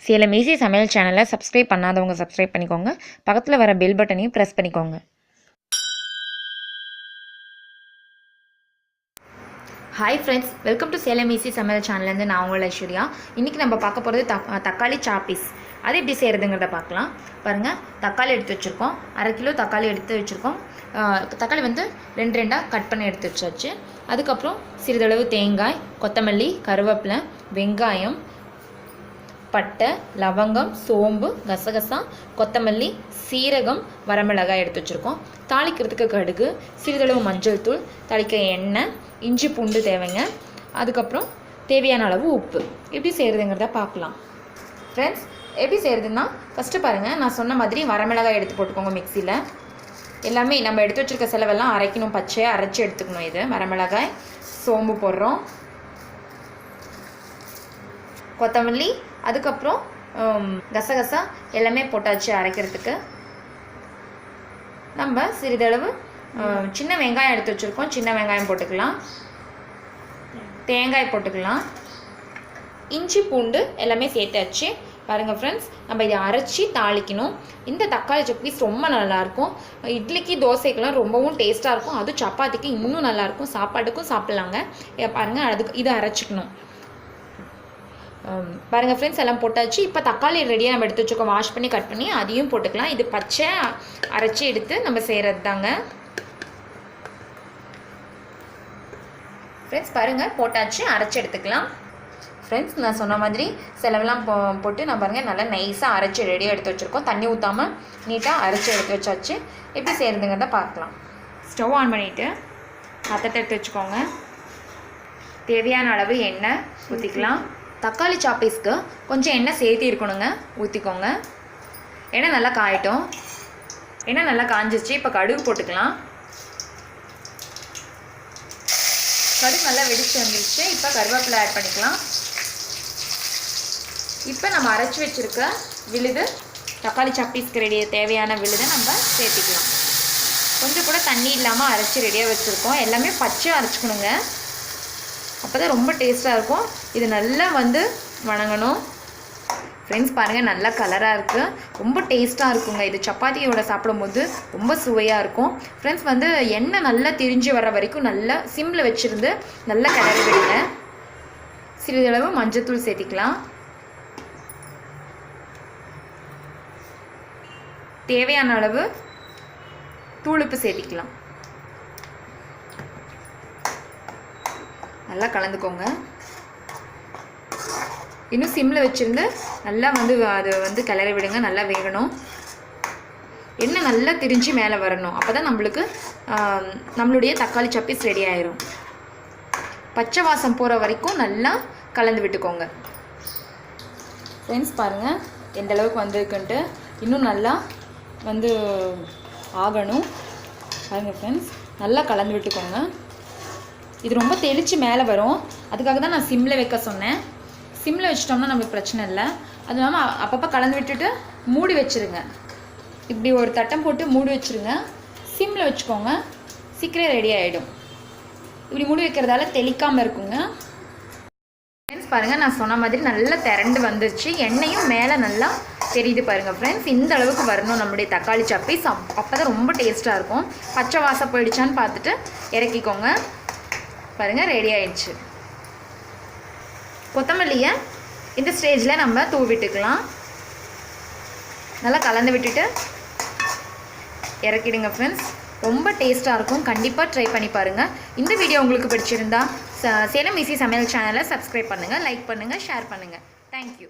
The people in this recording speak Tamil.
சேலம் ஈஸி சமையல் சேனலை சப்ஸ்கிரைப் பண்ணாதவங்க சப்ஸ்கிரைப் பண்ணிக்கோங்க. பக்கத்தில் வர பெல் பட்டனையும் ப்ரெஸ் பண்ணிக்கோங்க. Hi friends, welcome to Salem easy சமையல் சேனல்லேருந்து நான் உங்கள் ஐஸ்வர்யா. இன்றைக்கி நம்ம பார்க்க போகிறது தக்காளி சாப்பீஸ். அது எப்படி செய்கிறதுங்கிறத பார்க்கலாம். பாருங்கள், தக்காளி எடுத்து வச்சுருக்கோம். 1/2 கிலோ தக்காளி எடுத்து வச்சுருக்கோம். தக்காளி வந்து 2 கட் பண்ணி எடுத்து வச்சாச்சு. அதுக்கப்புறம் சிறிதளவு தேங்காய், கொத்தமல்லி, கருவேப்பிலை, வெங்காயம், பட்டை, லவங்கம், சோம்பு, கசகசா, கொத்தமல்லி, சீரகம், வரமிளகாய் எடுத்து வச்சுருக்கோம். தாளிக்கிறதுக்கு கடுகு, சிறிதளவு மஞ்சள் தூள், தாளிக்க எண்ணெய், இஞ்சி பூண்டு தேவைங்க. அதுக்கப்புறம் தேவையான அளவு உப்பு. எப்படி செய்கிறதுங்கிறத பார்க்கலாம். ஃப்ரெண்ட்ஸ், எப்படி செய்கிறதுன்னா ஃபஸ்ட்டு பாருங்கள், நான் சொன்ன மாதிரி வரமிளகாய் எடுத்து போட்டுக்கோங்க. மிக்சியில் எல்லாமே நம்ம எடுத்து வச்சுருக்க செலவெல்லாம் அரைக்கணும். பச்சையாக அரைச்சி எடுத்துக்கணும். இது வரமிளகாய், சோம்பு போடுறோம், கொத்தமல்லி, அதுக்கப்புறம் கசகசா எல்லாமே போட்டாச்சு அரைக்கிறதுக்கு. நம்ம சிறிதளவு சின்ன வெங்காயம் எடுத்து வச்சுருக்கோம். சின்ன வெங்காயம் போட்டுக்கலாம். தேங்காய் போட்டுக்கலாம். இஞ்சி பூண்டு எல்லாமே சேர்த்தாச்சு. பாருங்கள் ஃப்ரெண்ட்ஸ், நம்ம இதை அரைச்சி தாளிக்கணும். இந்த தக்காளி சப்பீஸ் ரொம்ப நல்லாயிருக்கும். இட்லிக்கு, தோசைக்கெலாம் ரொம்பவும் டேஸ்ட்டாக இருக்கும். அதுவும் சப்பாத்திக்கு இன்னும் நல்லாயிருக்கும். சாப்பாட்டுக்கும் சாப்பிட்லாங்க. பாருங்கள், அதுக்கு இதை அரைச்சிக்கணும். பாருங்கள் ஃப்ரெண்ட்ஸ், எல்லாம் போட்டாச்சு. இப்போ தக்காளி ரெடியாக நம்ம எடுத்து வச்சுக்கோம். வாஷ் பண்ணி கட் பண்ணி அதையும் போட்டுக்கலாம். இது பச்சை அரைச்சி எடுத்து நம்ம செய்கிறது தாங்க. ஃப்ரெண்ட்ஸ் பாருங்கள், போட்டாச்சு, அரைச்சி எடுத்துக்கலாம். ஃப்ரெண்ட்ஸ், நான் சொன்ன மாதிரி செலவெல்லாம் போட்டு நான் பாருங்கள் நல்லா நைஸாக அரைச்சி ரெடியாக எடுத்து வச்சுருக்கோம். தண்ணி ஊற்றாமல் நீட்டாக அரைச்சி எடுத்து வச்சாச்சு. எப்படி செய்கிறதுங்கிறத பார்க்கலாம். ஸ்டவ் ஆன் பண்ணிவிட்டு பாத்திரத்தை எடுத்து வச்சுக்கோங்க. தேவையான அளவு எண்ணெய் ஊற்றிக்கலாம். தக்காளி சாப்பீஸ்க்கு கொஞ்சம் எண்ணெய் சேர்த்து இருக்கணுங்க, ஊற்றிக்கோங்க. எண்ணெய் நல்லா காயட்டும். எண்ணெய் நல்லா காஞ்சிச்சு. இப்போ கடுகு போட்டுக்கலாம். கடுகு நல்லா வெடிச்சு வந்துடுச்சு. இப்போ கருவேப்பிலை ஆட் பண்ணிக்கலாம். இப்போ நம்ம அரைச்சி வச்சுருக்க விழுது, தக்காளி சாப்பீஸ்க்கு தேவையான விழுதை நம்ம சேர்த்திக்கலாம். கொஞ்சம் கூட தண்ணி இல்லாமல் அரைச்சி ரெடியாக வச்சுருக்கோம். எல்லாமே பச்சையாக அரைச்சிக்கணுங்க, அப்போ தான் ரொம்ப டேஸ்ட்டாக இருக்கும். இது நல்லா வந்து வணங்கணும். ஃப்ரெண்ட்ஸ் பாருங்கள், நல்லா கலராக இருக்குது. ரொம்ப டேஸ்ட்டாக இருக்குங்க. இது சப்பாத்தியோட சாப்பிடும்போது ரொம்ப சுவையாக இருக்கும். ஃப்ரெண்ட்ஸ் வந்து எண்ணெய் நல்லா திரிஞ்சு வர வரைக்கும் நல்லா சிம்மில் வச்சுருந்து நல்லா கிளறி விடுங்க. சிறிதளவு மஞ்சத்தூள் சேர்த்திக்கலாம். தேவையான அளவு தூளுப்பு சேர்த்திக்கலாம். நல்லா கலந்துக்கோங்க. இன்னும் சிம்மில் வச்சுருந்து நல்லா வந்து அது வந்து கிளறி விடுங்க. நல்லா வேகணும். எண்ணெய் நல்லா திரிஞ்சு மேலே வரணும். அப்போ தான் நம்மளுடைய தக்காளி சப்பீஸ் ரெடி ஆயிரும். பச்சை வாசம் போகிற வரைக்கும் நல்லா கலந்து விட்டுக்கோங்க. ஃப்ரெண்ட்ஸ் பாருங்கள், எந்த அளவுக்கு வந்திருக்குன்ட்டு. இன்னும் நல்லா வந்து ஆகணும். பாருங்கள் ஃப்ரெண்ட்ஸ், நல்லா கலந்து விட்டுக்கோங்க. இது ரொம்ப தெளித்து மேலே வரும். அதுக்காக தான் நான் சிம்மில் வைக்க சொன்னேன். சிம்மில் வச்சிட்டோம்னா நம்மளுக்கு பிரச்சனை இல்லை. அது இல்லாமல் அப்பப்போ கலந்து விட்டுட்டு மூடி வச்சுருங்க. இப்படி ஒரு தட்டம் போட்டு மூடி வச்சுருங்க. சிம்மில் வச்சுக்கோங்க, சீக்கிரம் ரெடி ஆகிடும். இப்படி மூடி வைக்கிறதால தெளிக்காமல் இருக்குங்க. ஃப்ரெண்ட்ஸ் பாருங்கள், நான் சொன்ன மாதிரி நல்லா திரண்டு வந்துருச்சு. எண்ணெயும் மேலே நல்லா தெரியுது பாருங்கள். ஃப்ரெண்ட்ஸ், இந்த அளவுக்கு வரணும் நம்மளுடைய தக்காளி சப்பீஸ். அப்போ தான் ரொம்ப டேஸ்ட்டாக இருக்கும். பச்சை வாசம் போயிடுச்சான்னு பார்த்துட்டு இறக்கிக்கோங்க. பாருங்கள், ரெடி ஆயிடுச்சு. கொத்தமல்லியை இந்த ஸ்டேஜில் நம்ம தூவிட்டுக்கலாம். நல்லா கலந்து விட்டுட்டு இறக்கிடுங்க. ஃப்ரெண்ட்ஸ், ரொம்ப டேஸ்ட்டாக இருக்கும். கண்டிப்பாக ட்ரை பண்ணி பாருங்கள். இந்த வீடியோ உங்களுக்கு பிடிச்சிருந்தா சேலம் ஈஸி சமையல் சேனலை சப்ஸ்கிரைப் பண்ணுங்கள், லைக் பண்ணுங்கள், ஷேர் பண்ணுங்கள். தேங்க்யூ.